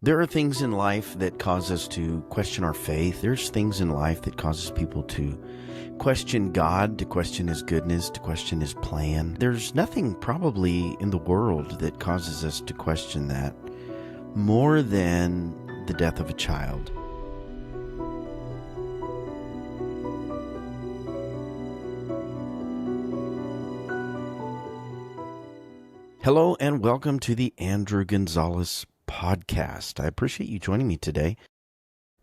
There are things in life that cause us to question our faith. There's things in life that causes people to question God, to question His goodness, to question His plan. There's nothing probably in the world that causes us to question that more than the death of a child. Hello and welcome to the Andrew Gonzalez podcast. I appreciate you joining me today.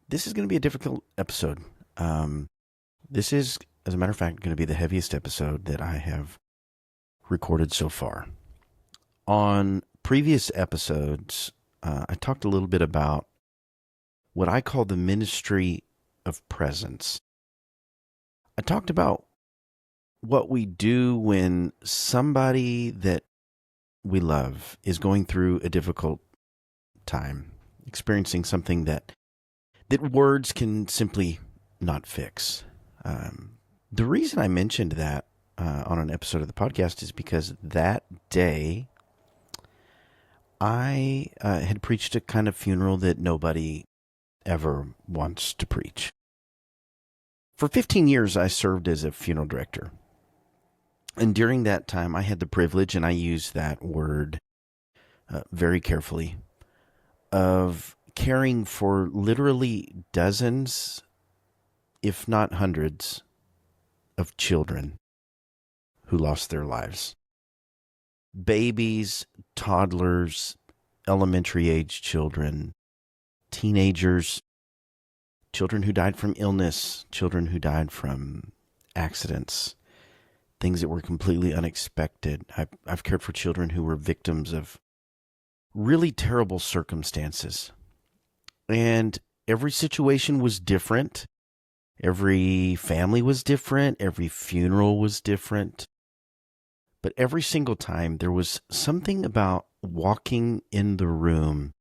This is going to be a difficult episode. This is, as a matter of fact, going to be the heaviest episode that I have recorded so far. On previous episodes, I talked a little bit about what I call the ministry of presence. I talked about what we do when somebody that we love is going through a difficult time, experiencing something that words can simply not fix. The reason I mentioned that on an episode of the podcast is because that day I had preached a kind of funeral that nobody ever wants to preach. For 15 years, I served as a funeral director. And during that time, I had the privilege, and I use that word very carefully, of caring for literally dozens, if not hundreds, of children who lost their lives. Babies, toddlers, elementary-age children, teenagers, children who died from illness, children who died from accidents, things that were completely unexpected. I've cared for children who were victims of really terrible circumstances. And every situation was different. Every family was different. Every funeral was different. But every single time there was something about walking in the room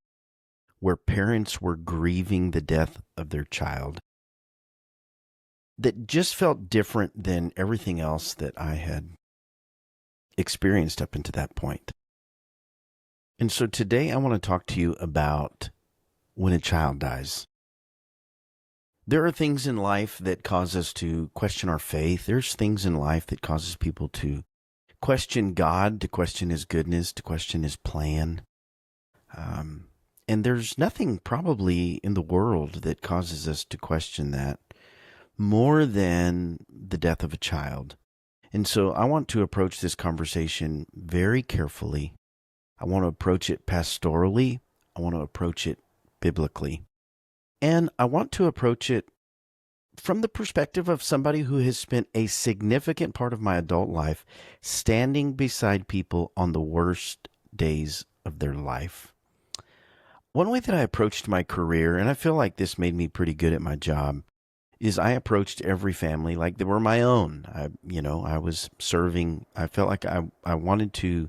where parents were grieving the death of their child that just felt different than everything else that I had experienced up until that point. And so today I want to talk to you about when a child dies. There are things in life that cause us to question our faith. There's things in life that causes people to question God, to question His goodness, to question His plan. And there's nothing probably in the world that causes us to question that more than the death of a child. And so I want to approach this conversation very carefully. I want to approach it pastorally. I want to approach it biblically. And I want to approach it from the perspective of somebody who has spent a significant part of my adult life standing beside people on the worst days of their life. One way that I approached my career, and I feel like this made me pretty good at my job, is I approached every family like they were my own. I was serving. I felt like I wanted to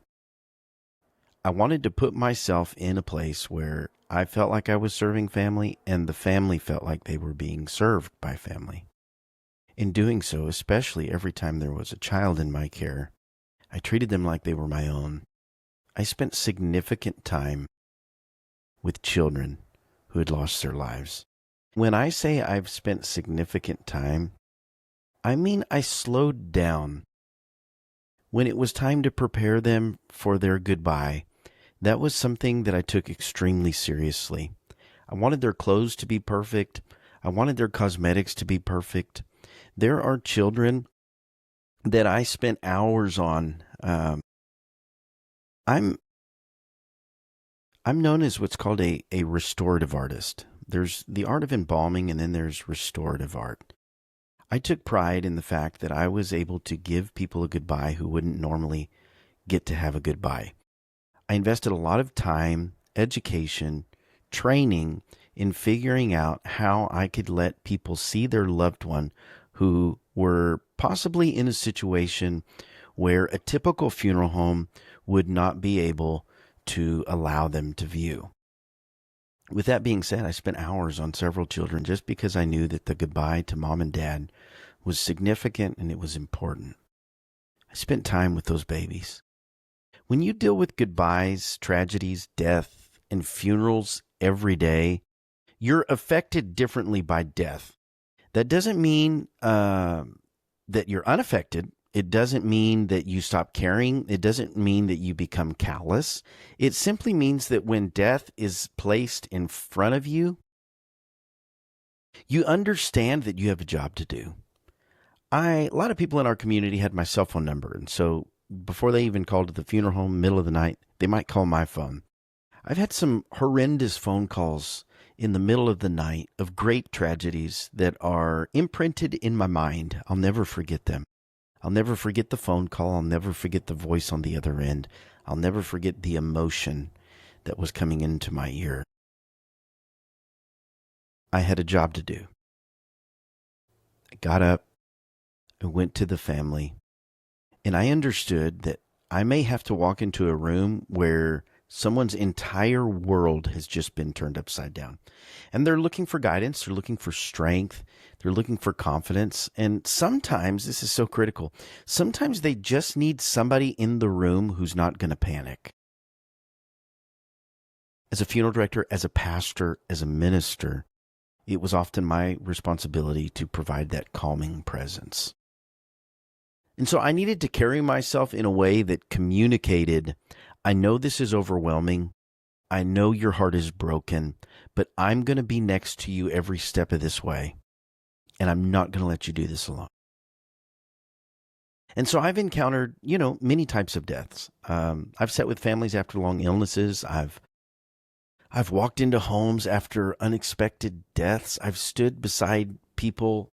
put myself in a place where I felt like I was serving family and the family felt like they were being served by family. In doing so, especially every time there was a child in my care, I treated them like they were my own. I spent significant time with children who had lost their lives. When I say I've spent significant time, I mean I slowed down. When it was time to prepare them for their goodbye, that was something that I took extremely seriously. I wanted their clothes to be perfect. I wanted their cosmetics to be perfect. There are children that I spent hours on. I'm known as what's called a restorative artist. There's the art of embalming, and then there's restorative art. I took pride in the fact that I was able to give people a goodbye who wouldn't normally get to have a goodbye. I invested a lot of time, education, training in figuring out how I could let people see their loved one who were possibly in a situation where a typical funeral home would not be able to allow them to view. With that being said, I spent hours on several children just because I knew that the goodbye to mom and dad was significant and it was important. I spent time with those babies. When you deal with goodbyes, tragedies, death, and funerals every day, you're affected differently by death. That doesn't mean that you're unaffected. It doesn't mean that you stop caring. It doesn't mean that you become callous. It simply means that when death is placed in front of you, you understand that you have a job to do. A lot of people in our community had my cell phone number, and so before they even called to the funeral home, middle of the night, they might call my phone. I've had some horrendous phone calls in the middle of the night of great tragedies that are imprinted in my mind. I'll never forget them. I'll never forget the phone call. I'll never forget the voice on the other end. I'll never forget the emotion that was coming into my ear. I had a job to do. I got up, I went to the family, and I understood that I may have to walk into a room where someone's entire world has just been turned upside down. And they're looking for guidance, they're looking for strength, they're looking for confidence. And sometimes, this is so critical, sometimes they just need somebody in the room who's not going to panic. As a funeral director, as a pastor, as a minister, it was often my responsibility to provide that calming presence. And so I needed to carry myself in a way that communicated, I know this is overwhelming. I know your heart is broken, but I'm going to be next to you every step of this way. And I'm not going to let you do this alone. And so I've encountered, many types of deaths. I've sat with families after long illnesses. I've walked into homes after unexpected deaths. I've stood beside people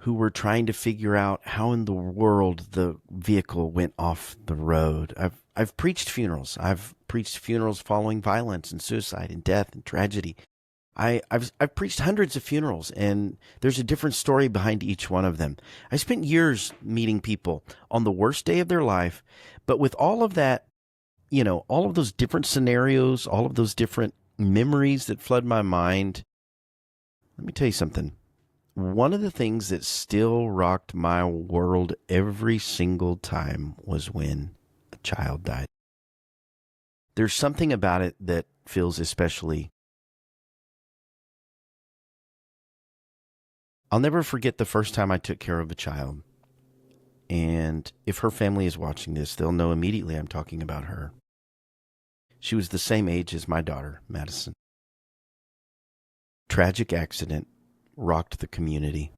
who were trying to figure out how in the world the vehicle went off the road. I've preached funerals. I've preached funerals following violence and suicide and death and tragedy. I've preached hundreds of funerals, and there's a different story behind each one of them. I spent years meeting people on the worst day of their life, but with all of that, all of those different scenarios, all of those different memories that flood my mind, let me tell you something. One of the things that still rocked my world every single time was when a child died. There's something about it that feels especially. I'll never forget the first time I took care of a child. And if her family is watching this, they'll know immediately I'm talking about her. She was the same age as my daughter, Madison. Tragic accident rocked the community.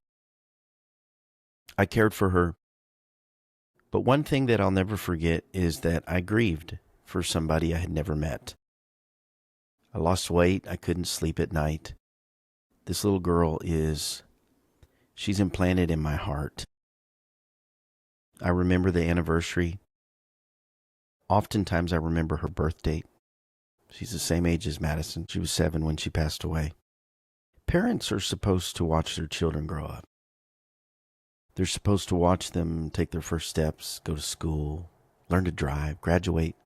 I cared for her. But one thing that I'll never forget is that I grieved for somebody I had never met. I lost weight. I couldn't sleep at night. This little girl she's implanted in my heart. I remember the anniversary. Oftentimes I remember her birth date. She's the same age as Madison. She was 7 when she passed away. Parents are supposed to watch their children grow up. They're supposed to watch them take their first steps, go to school, learn to drive, graduate,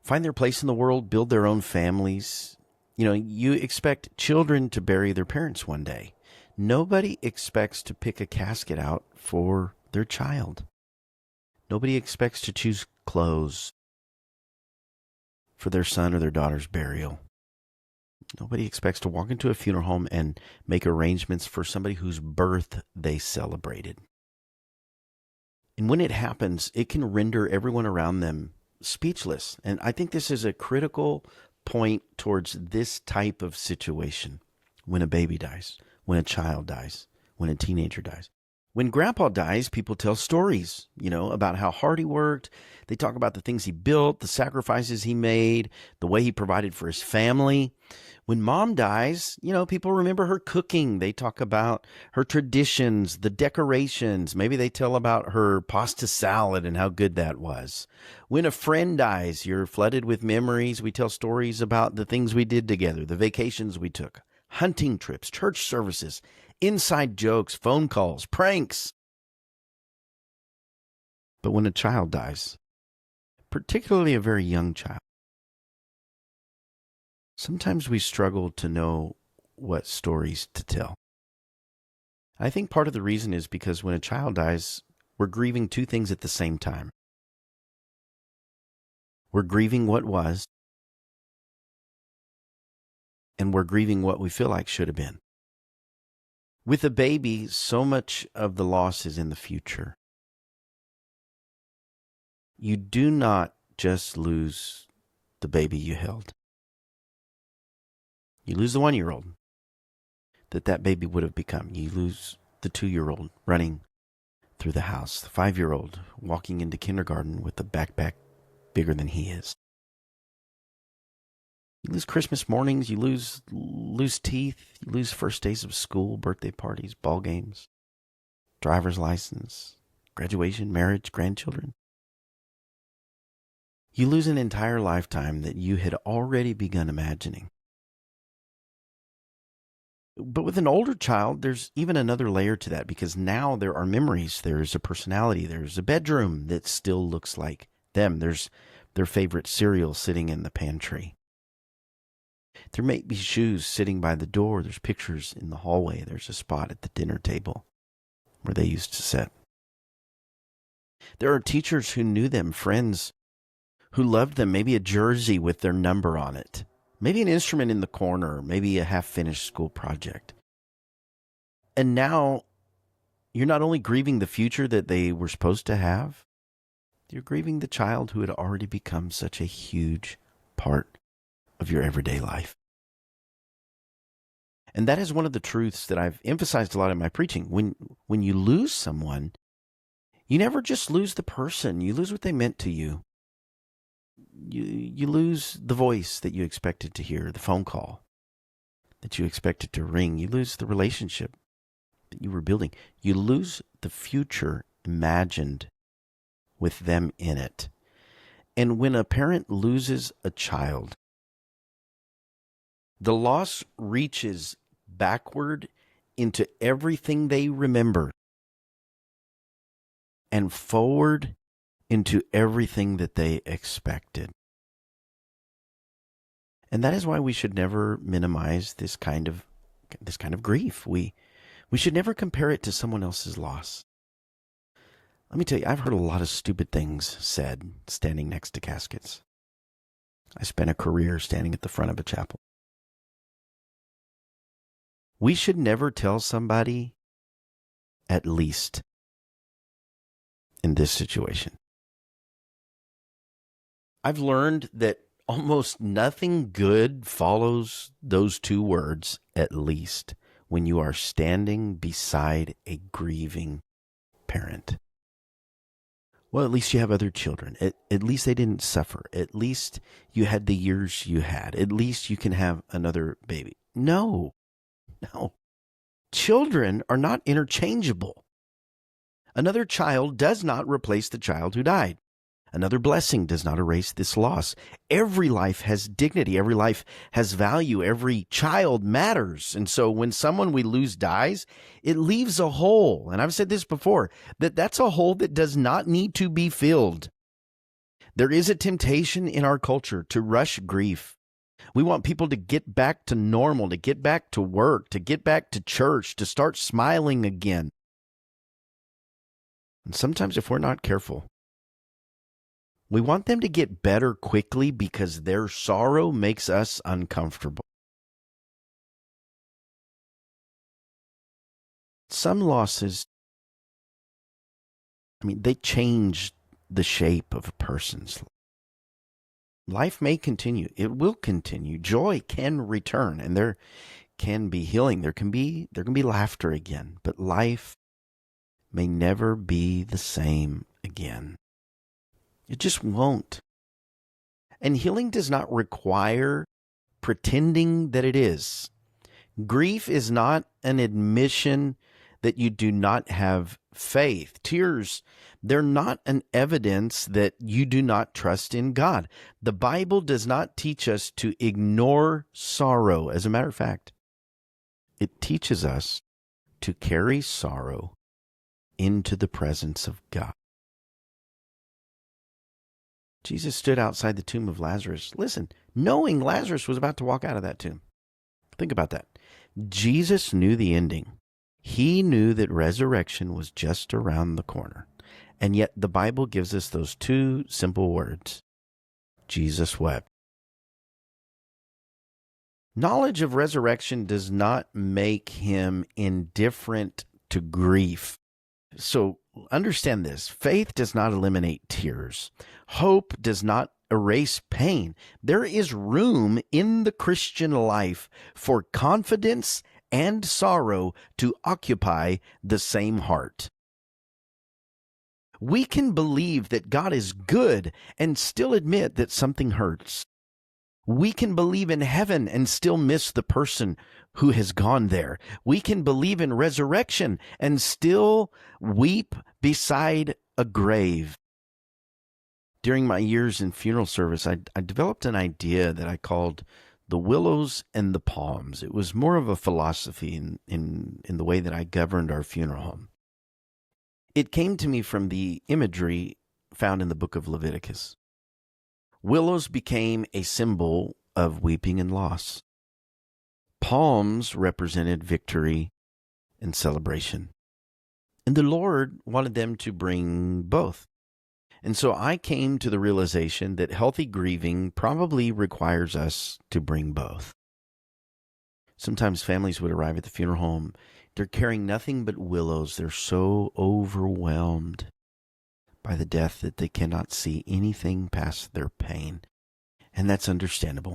find their place in the world, build their own families. You expect children to bury their parents one day. Nobody expects to pick a casket out for their child. Nobody expects to choose clothes for their son or their daughter's burial. Nobody expects to walk into a funeral home and make arrangements for somebody whose birth they celebrated. And when it happens, it can render everyone around them speechless. And I think this is a critical point towards this type of situation. When a baby dies, when a child dies, when a teenager dies. When grandpa dies, people tell stories, about how hard he worked. They talk about the things he built, the sacrifices he made, the way he provided for his family. When mom dies, people remember her cooking. They talk about her traditions, the decorations. Maybe they tell about her pasta salad and how good that was. When a friend dies, you're flooded with memories. We tell stories about the things we did together, the vacations we took, hunting trips, church services, inside jokes, phone calls, pranks. But when a child dies, particularly a very young child, sometimes we struggle to know what stories to tell. I think part of the reason is because when a child dies, we're grieving two things at the same time. We're grieving what was, and we're grieving what we feel like should have been. With a baby, so much of the loss is in the future. You do not just lose the baby you held. You lose the 1-year-old that baby would have become. You lose the 2-year-old running through the house, the 5-year-old walking into kindergarten with a backpack bigger than he is. You lose Christmas mornings, you lose teeth, you lose first days of school, birthday parties, ball games, driver's license, graduation, marriage, grandchildren. You lose an entire lifetime that you had already begun imagining. But with an older child, there's even another layer to that, because now there are memories, there's a personality, there's a bedroom that still looks like them. There's their favorite cereal sitting in the pantry. There may be shoes sitting by the door. There's pictures in the hallway. There's a spot at the dinner table where they used to sit. There are teachers who knew them, friends who loved them, maybe a jersey with their number on it, maybe an instrument in the corner, maybe a half-finished school project. And now you're not only grieving the future that they were supposed to have, you're grieving the child who had already become such a huge part of your everyday life. And that is one of the truths that I've emphasized a lot in my preaching. When you lose someone, you never just lose the person. You lose what they meant to you. You lose the voice that you expected to hear, the phone call that you expected to ring. You lose the relationship that you were building. You lose the future imagined with them in it. And when a parent loses a child, the loss reaches backward into everything they remember and forward into everything that they expected. And that is why we should never minimize this kind of grief. We should never compare it to someone else's loss. Let me tell you, I've heard a lot of stupid things said standing next to caskets. I spent a career standing at the front of a chapel. We should never tell somebody, at least in this situation. I've learned that almost nothing good follows those two words, at least, when you are standing beside a grieving parent. Well, at least you have other children. At least they didn't suffer. At least you had the years you had. At least you can have another baby. No. Children are not interchangeable. Another child does not replace the child who died. Another blessing does not erase this loss. Every life has dignity. Every life has value. Every child matters. And so when someone we lose dies, it leaves a hole. And I've said this before, that's a hole that does not need to be filled. There is a temptation in our culture to rush grief. We want people to get back to normal, to get back to work, to get back to church, to start smiling again. And sometimes if we're not careful, we want them to get better quickly because their sorrow makes us uncomfortable. Some losses, they change the shape of a person's life. Life may continue. It will continue. Joy can return, and there can be healing. There can be laughter again, but life may never be the same again. It just won't. And healing does not require pretending that it is. Grief is not an admission that you do not have faith. Tears, they're not an evidence that you do not trust in God. The Bible does not teach us to ignore sorrow. As a matter of fact, it teaches us to carry sorrow into the presence of God. Jesus stood outside the tomb of Lazarus. Listen, knowing Lazarus was about to walk out of that tomb. Think about that. Jesus knew the ending. He knew that resurrection was just around the corner. And yet the Bible gives us those two simple words. Jesus wept. Knowledge of resurrection does not make him indifferent to grief. So understand this. Faith does not eliminate tears. Hope does not erase pain. There is room in the Christian life for confidence and sorrow to occupy the same heart. We can believe that God is good and still admit that something hurts. We can believe in heaven and still miss the person who has gone there. We can believe in resurrection and still weep beside a grave. During my years in funeral service, I developed an idea that I called the willows and the palms. It was more of a philosophy in the way that I governed our funeral home. It came to me from the imagery found in the book of Leviticus. Willows became a symbol of weeping and loss. Palms represented victory and celebration. And the Lord wanted them to bring both. And so I came to the realization that healthy grieving probably requires us to bring both. Sometimes families would arrive at the funeral home. They're carrying nothing but willows. They're so overwhelmed by the death that they cannot see anything past their pain. And that's understandable.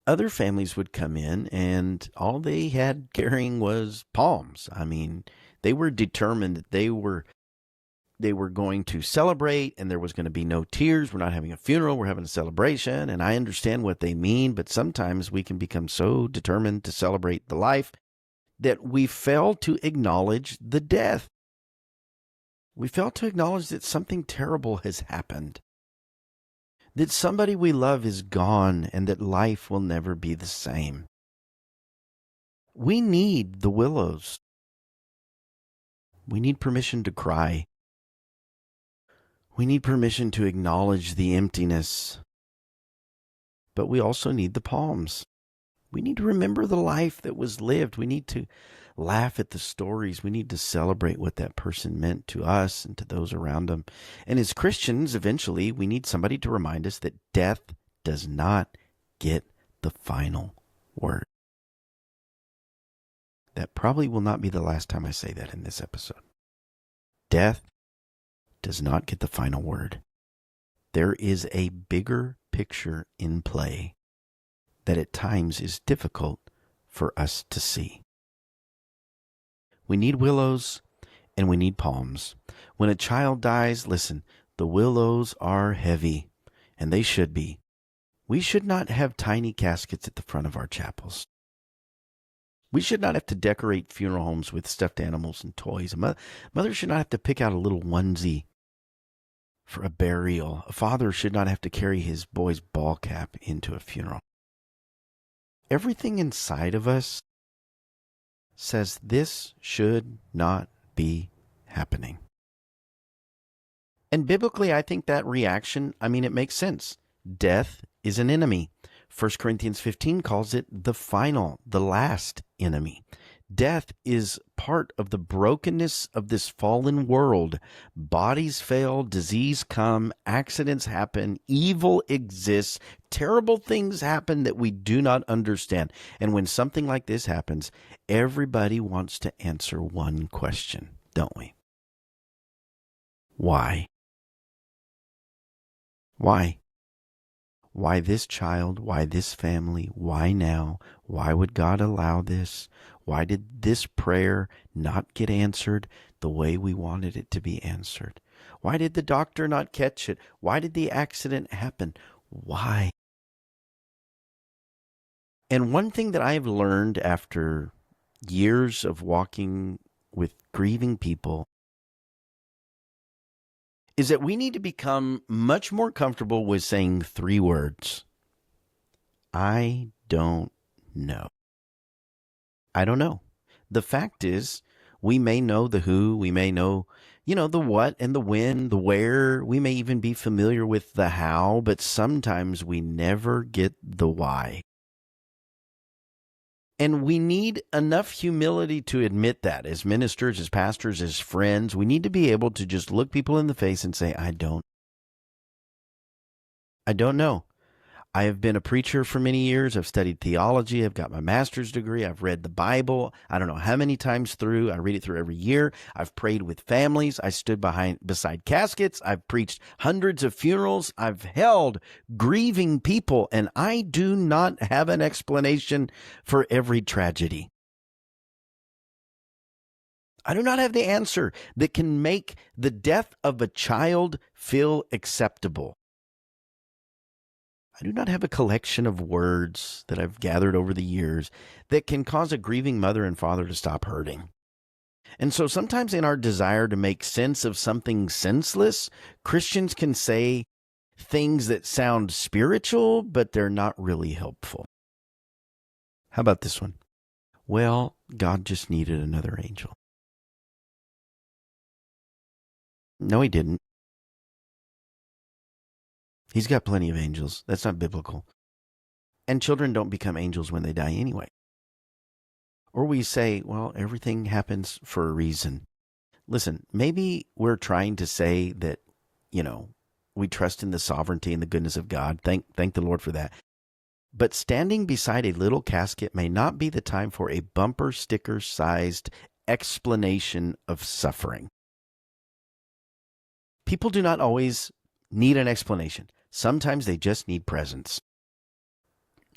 Other families would come in and all they had carrying was palms. I mean, they were determined that they were going to celebrate and there was going to be no tears. We're not having a funeral, we're having a celebration. And I understand what they mean, but sometimes we can become so determined to celebrate the life that we fail to acknowledge the death. We fail to acknowledge that something terrible has happened, that somebody we love is gone, and that life will never be the same. We need the willows. We need permission to cry. We need permission to acknowledge the emptiness. But we also need the palms. We need to remember the life that was lived. We need to laugh at the stories. We need to celebrate what that person meant to us and to those around them. And as Christians, eventually, we need somebody to remind us that death does not get the final word. That probably will not be the last time I say that in this episode. Death does not get the final word. There is a bigger picture in play that at times is difficult for us to see. We need willows and we need palms. When a child dies, listen, the willows are heavy, and they should be. We should not have tiny caskets at the front of our chapels. We should not have to decorate funeral homes with stuffed animals and toys. A mother should not have to pick out a little onesie for a burial. A father should not have to carry his boy's ball cap into a funeral. Everything inside of us says this should not be happening. And biblically, I think that reaction, it makes sense. Death is an enemy. 1 Corinthians 15 calls it the final, the last enemy. Death is part of the brokenness of this fallen world. Bodies fail, disease come, accidents happen, evil exists, terrible things happen that we do not understand. And when something like this happens, everybody wants to answer one question, don't we? Why? Why? Why this child? Why this family? Why now? Why would God allow this? Why did this prayer not get answered the way we wanted it to be answered? Why did the doctor not catch it? Why did the accident happen? Why? And one thing that I've learned after years of walking with grieving people is that we need to become much more comfortable with saying 3 words. I don't know. I don't know. The fact is, we may know the who, we may know, the what and the when, the where. We may even be familiar with the how, but sometimes we never get the why. And we need enough humility to admit that as ministers, as pastors, as friends. We need to be able to just look people in the face and say, I don't know. I have been a preacher for many years. I've studied theology. I've got my master's degree. I've read the Bible. I don't know how many times through. I read it through every year. I've prayed with families. I stood beside caskets. I've preached hundreds of funerals. I've held grieving people, and I do not have an explanation for every tragedy. I do not have the answer that can make the death of a child feel acceptable. I do not have a collection of words that I've gathered over the years that can cause a grieving mother and father to stop hurting. And so sometimes in our desire to make sense of something senseless, Christians can say things that sound spiritual, but they're not really helpful. How about this one? Well, God just needed another angel. No, he didn't. He's got plenty of angels. That's not biblical. And children don't become angels when they die anyway. Or we say, well, everything happens for a reason. Listen, maybe we're trying to say that, we trust in the sovereignty and the goodness of God. Thank the Lord for that. But standing beside a little casket may not be the time for a bumper sticker-sized explanation of suffering. People do not always need an explanation. Sometimes they just need presence.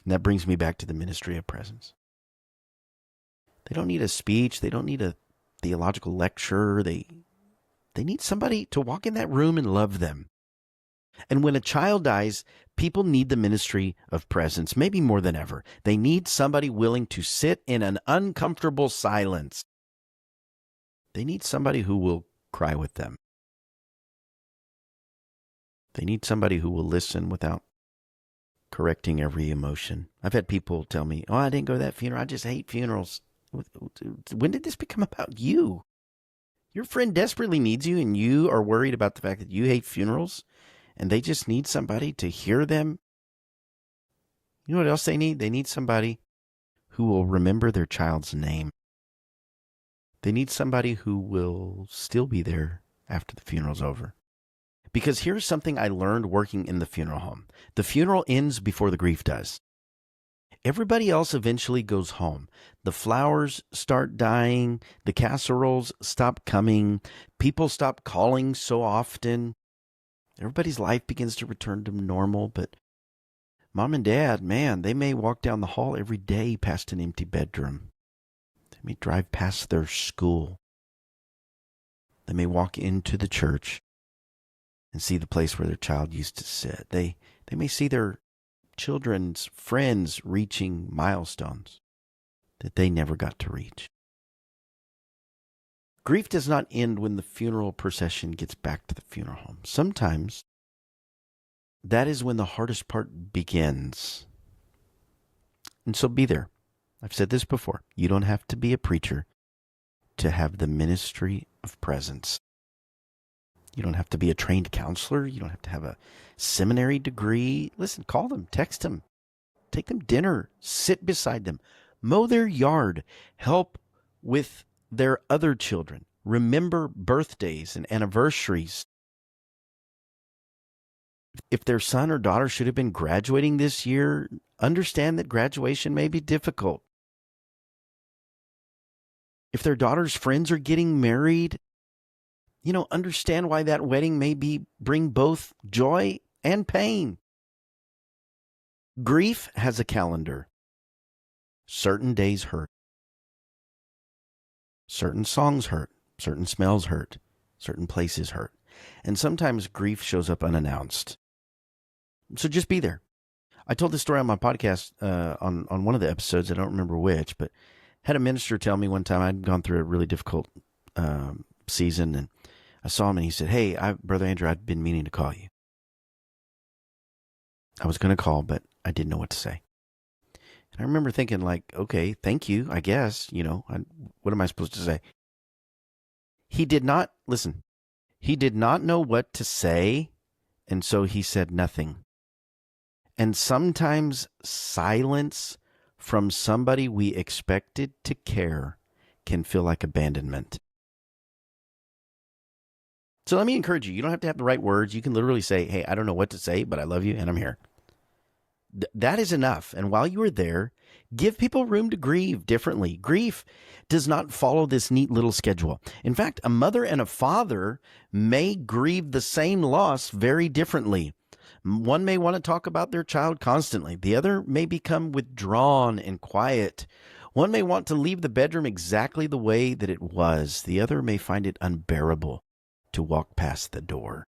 And that brings me back to the ministry of presence. They don't need a speech. They don't need a theological lecture. They need somebody to walk in that room and love them. And when a child dies, people need the ministry of presence, maybe more than ever. They need somebody willing to sit in an uncomfortable silence. They need somebody who will cry with them. They need somebody who will listen without correcting every emotion. I've had people tell me, I didn't go to that funeral. I just hate funerals. When did this become about you? Your friend desperately needs you, and you are worried about the fact that you hate funerals, and they just need somebody to hear them. You know what else they need? They need somebody who will remember their child's name. They need somebody who will still be there after the funeral's over. Because here's something I learned working in the funeral home. The funeral ends before the grief does. Everybody else eventually goes home. The flowers start dying. The casseroles stop coming. People stop calling so often. Everybody's life begins to return to normal. But mom and dad, man, they may walk down the hall every day past an empty bedroom. They may drive past their school. They may walk into the church and see the place where their child used to sit. They may see their children's friends reaching milestones that they never got to reach. Grief does not end when the funeral procession gets back to the funeral home. Sometimes that is when the hardest part begins. And so be there. I've said this before. You don't have to be a preacher to have the ministry of presence. You don't have to be a trained counselor. You don't have to have a seminary degree. Listen, call them, text them, take them dinner, sit beside them, mow their yard, help with their other children, remember birthdays and anniversaries. If their son or daughter should have been graduating this year, understand that graduation may be difficult. If their daughter's friends are getting married, understand why that wedding may bring both joy and pain. Grief has a calendar. Certain days hurt. Certain songs hurt. Certain smells hurt. Certain places hurt. And sometimes grief shows up unannounced. So just be there. I told this story on my podcast on one of the episodes. I don't remember which, but had a minister tell me one time I'd gone through a really difficult season, and I saw him and he said, "Hey, Brother Andrew, I've been meaning to call you." I was going to call, but I didn't know what to say. And I remember thinking okay, thank you, I guess, what am I supposed to say? He did not know what to say, and so he said nothing. And sometimes silence from somebody we expected to care can feel like abandonment. So let me encourage you. You don't have to have the right words. You can literally say, "Hey, I don't know what to say, but I love you and I'm here." That is enough. And while you are there, give people room to grieve differently. Grief does not follow this neat little schedule. In fact, a mother and a father may grieve the same loss very differently. One may want to talk about their child constantly. The other may become withdrawn and quiet. One may want to leave the bedroom exactly the way that it was. The other may find it unbearable to walk past the door.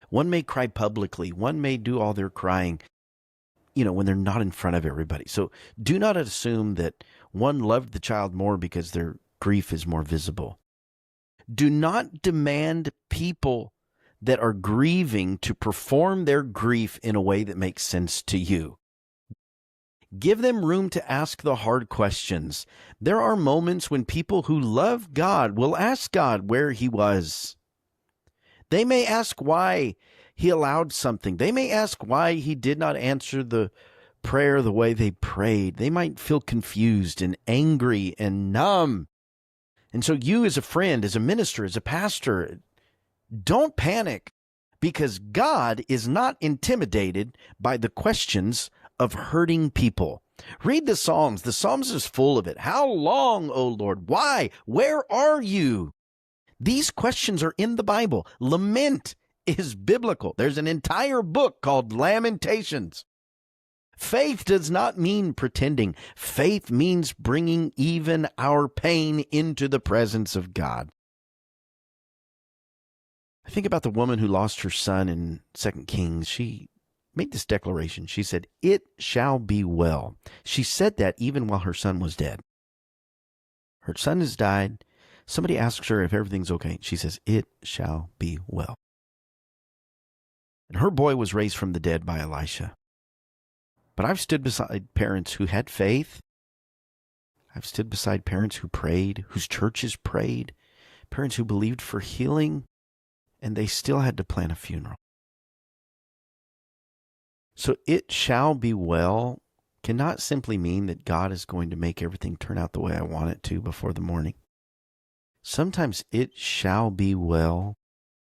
One may cry publicly. One may do all their crying, when they're not in front of everybody. So do not assume that one loved the child more because their grief is more visible. Do not demand people that are grieving to perform their grief in a way that makes sense to you. Give them room to ask the hard questions. There are moments when people who love God will ask God where he was. They may ask why he allowed something. They may ask why he did not answer the prayer the way they prayed. They might feel confused and angry and numb. And so you as a friend, as a minister, as a pastor, don't panic, because God is not intimidated by the questions of hurting people. Read the Psalms. The Psalms is full of it. How long, O Lord? Why? Where are you? These questions are in the Bible. Lament is biblical. There's an entire book called Lamentations. Faith does not mean pretending. Faith means bringing even our pain into the presence of God. I think about the woman who lost her son in 2 Kings. She made this declaration. She said, "It shall be well." She said that even while her son was dead. Her son has died. Somebody asks her if everything's okay. She says, "It shall be well." And her boy was raised from the dead by Elisha. But I've stood beside parents who had faith. I've stood beside parents who prayed, whose churches prayed, parents who believed for healing, and they still had to plan a funeral. So "it shall be well" cannot simply mean that God is going to make everything turn out the way I want it to before the morning. Sometimes "it shall be well"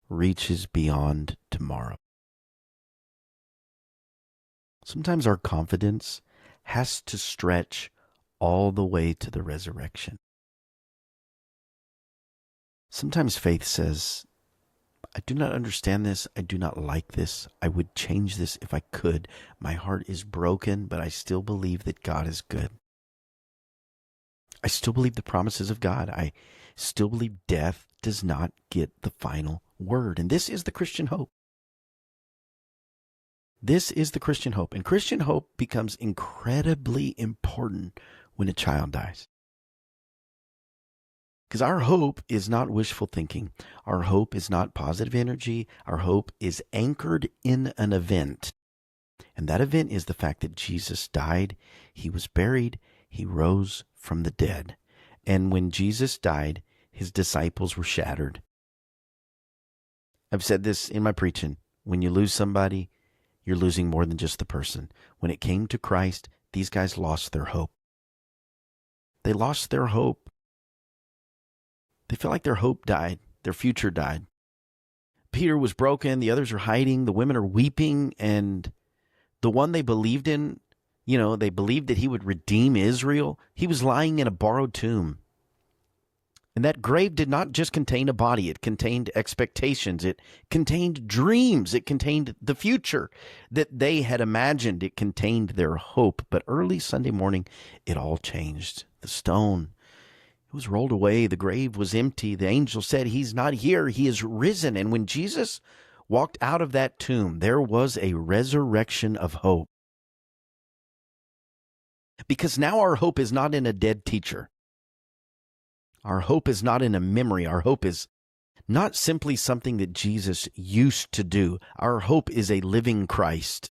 reaches beyond tomorrow. Sometimes our confidence has to stretch all the way to the resurrection. Sometimes faith says, "I do not understand this. I do not like this. I would change this if I could. My heart is broken, but I still believe that God is good. I still believe the promises of God. I still believe death does not get the final word." And this is the Christian hope. This is the Christian hope. And Christian hope becomes incredibly important when a child dies. Because our hope is not wishful thinking. Our hope is not positive energy. Our hope is anchored in an event. And that event is the fact that Jesus died, he was buried, he rose from the dead. And when Jesus died, his disciples were shattered. I've said this in my preaching. When you lose somebody, you're losing more than just the person. When it came to Christ, these guys lost their hope. They lost their hope. They felt like their hope died. Their future died. Peter was broken. The others are hiding. The women are weeping. And the one they believed in, they believed that he would redeem Israel. He was lying in a borrowed tomb. And that grave did not just contain a body. It contained expectations. It contained dreams. It contained the future that they had imagined. It contained their hope. But early Sunday morning, it all changed. The stone, it was rolled away. The grave was empty. The angel said, "He's not here. He is risen." And when Jesus walked out of that tomb, there was a resurrection of hope. Because now our hope is not in a dead teacher. Our hope is not in a memory. Our hope is not simply something that Jesus used to do. Our hope is a living Christ.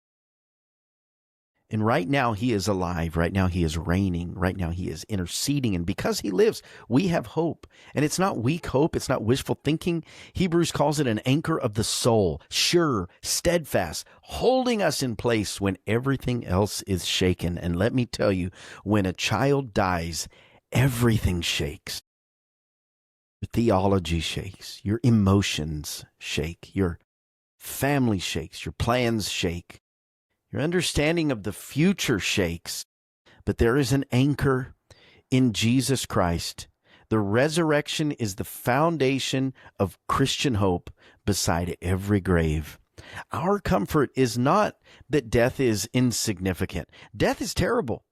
And right now he is alive. Right now he is reigning. Right now he is interceding. And because he lives, we have hope. And it's not weak hope. It's not wishful thinking. Hebrews calls it an anchor of the soul, sure, steadfast, holding us in place when everything else is shaken. And let me tell you, when a child dies, everything shakes. Your theology shakes. Your emotions shake. Your family shakes. Your plans shake. Your understanding of the future shakes, but there is an anchor in Jesus Christ. The resurrection is the foundation of Christian hope beside every grave. Our comfort is not that death is insignificant. Death is terrible.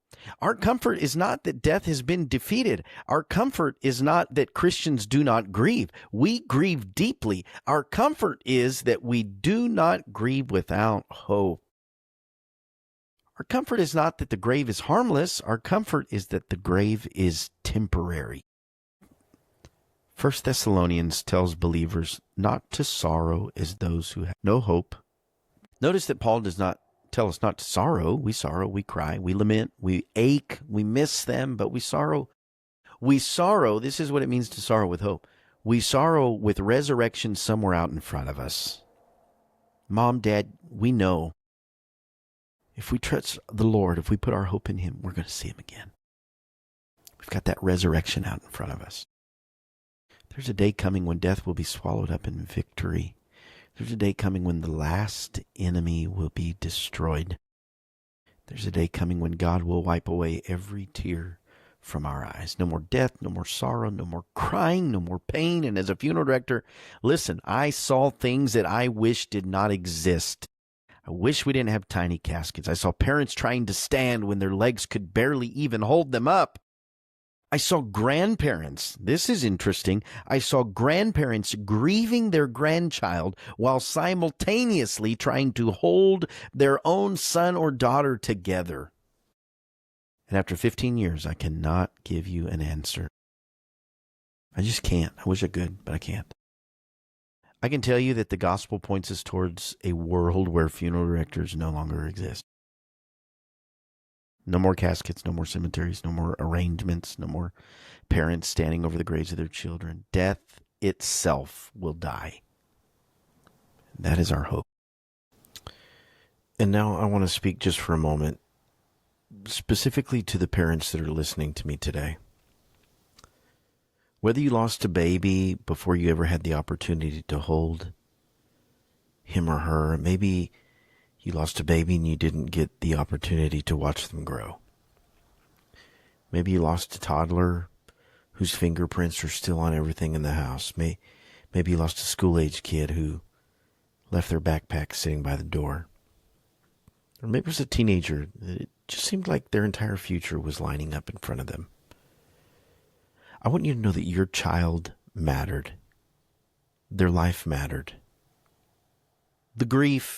Our comfort is not that death has been defeated. Our comfort is not that Christians do not grieve. We grieve deeply. Our comfort is that we do not grieve without hope. Our comfort is not that the grave is harmless. Our comfort is that the grave is temporary. 1 Thessalonians tells believers not to sorrow as those who have no hope. Notice that Paul does not tell us not to sorrow. We sorrow, we cry, we lament, we ache, we miss them, but we sorrow. We sorrow, this is what it means to sorrow with hope. We sorrow with resurrection somewhere out in front of us. Mom, Dad, we know if we trust the Lord, if we put our hope in Him, we're going to see Him again. We've got that resurrection out in front of us. There's a day coming when death will be swallowed up in victory. There's a day coming when the last enemy will be destroyed. There's a day coming when God will wipe away every tear from our eyes. No more death, no more sorrow, no more crying, no more pain. And as a funeral director, listen, I saw things that I wish did not exist. I wish we didn't have tiny caskets. I saw parents trying to stand when their legs could barely even hold them up. I saw grandparents, this is interesting, I saw grandparents grieving their grandchild while simultaneously trying to hold their own son or daughter together. And after 15 years, I cannot give you an answer. I just can't. I wish I could, but I can't. I can tell you that the gospel points us towards a world where funeral directors no longer exist. No more caskets, no more cemeteries, no more arrangements, no more parents standing over the graves of their children. Death itself will die. That is our hope. And now I want to speak just for a moment, specifically to the parents that are listening to me today. Whether you lost a baby before you ever had the opportunity to hold him or her, maybe you lost a baby and you didn't get the opportunity to watch them grow. Maybe you lost a toddler whose fingerprints are still on everything in the house. Maybe you lost a school-age kid who left their backpack sitting by the door. Or maybe it was a teenager that it just seemed like their entire future was lining up in front of them. I want you to know that your child mattered. Their life mattered.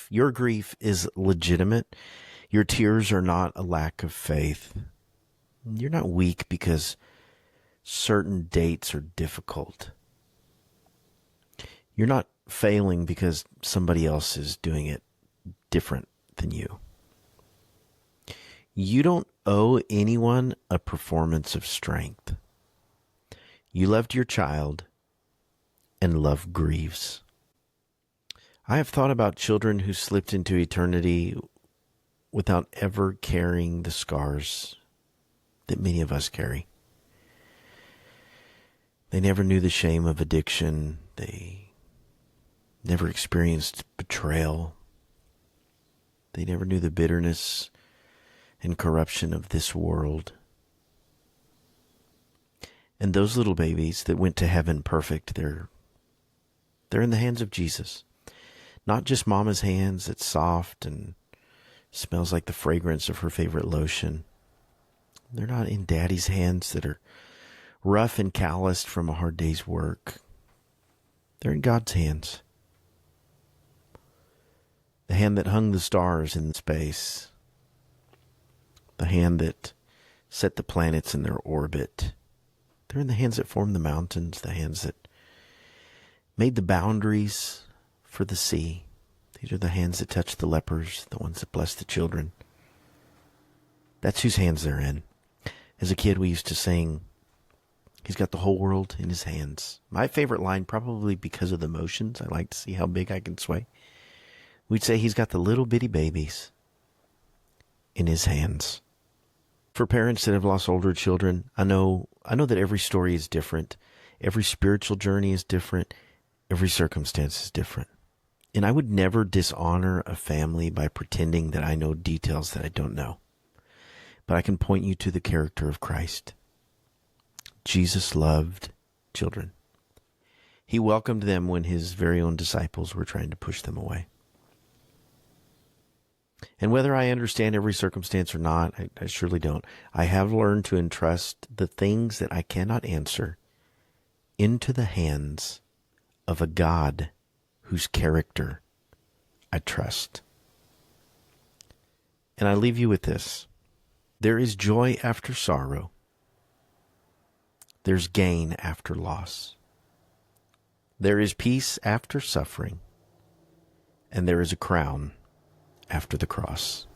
Your grief is legitimate. Your tears are not a lack of faith. You're not weak because certain dates are difficult. You're not failing because somebody else is doing it different than you. You don't owe anyone a performance of strength. You loved your child, and love grieves. I have thought about children who slipped into eternity without ever carrying the scars that many of us carry. They never knew the shame of addiction. They never experienced betrayal. They never knew the bitterness and corruption of this world. And those little babies that went to heaven perfect, they're in the hands of Jesus. Not just mama's hands that's soft and smells like the fragrance of her favorite lotion. They're not in daddy's hands that are rough and calloused from a hard day's work. They're in God's hands. The hand that hung the stars in space. The hand that set the planets in their orbit. They're in the hands that formed the mountains, the hands that made the boundaries for the sea. These are the hands that touch the lepers, the ones that bless the children. That's whose hands they're in. As a kid, we used to sing, "He's got the whole world in his hands." My favorite line, probably because of the motions, I like to see how big I can sway. We'd say, "He's got the little bitty babies in his hands." For parents that have lost older children, I know that every story is different. Every spiritual journey is different. Every circumstance is different. And I would never dishonor a family by pretending that I know details that I don't know. But I can point you to the character of Christ. Jesus loved children. He welcomed them when his very own disciples were trying to push them away. And whether I understand every circumstance or not, I surely don't. I have learned to entrust the things that I cannot answer into the hands of a God whose character I trust. And I leave you with this. There is joy after sorrow. There's gain after loss. There is peace after suffering. And there is a crown after the cross.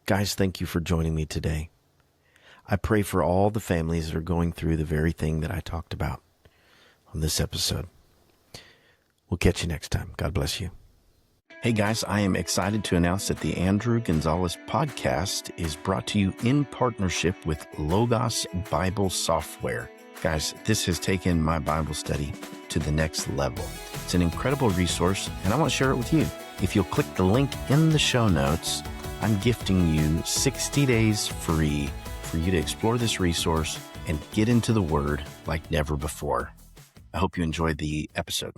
Guys, thank you for joining me today. I pray for all the families that are going through the very thing that I talked about on this episode. We'll catch you next time. God bless you. Hey guys, I am excited to announce that the Andrew Gonzalez podcast is brought to you in partnership with Logos Bible Software. Guys, this has taken my Bible study to the next level. It's an incredible resource, and I want to share it with you. If you'll click the link in the show notes, I'm gifting you 60 days free for you to explore this resource and get into the Word like never before. I hope you enjoyed the episode.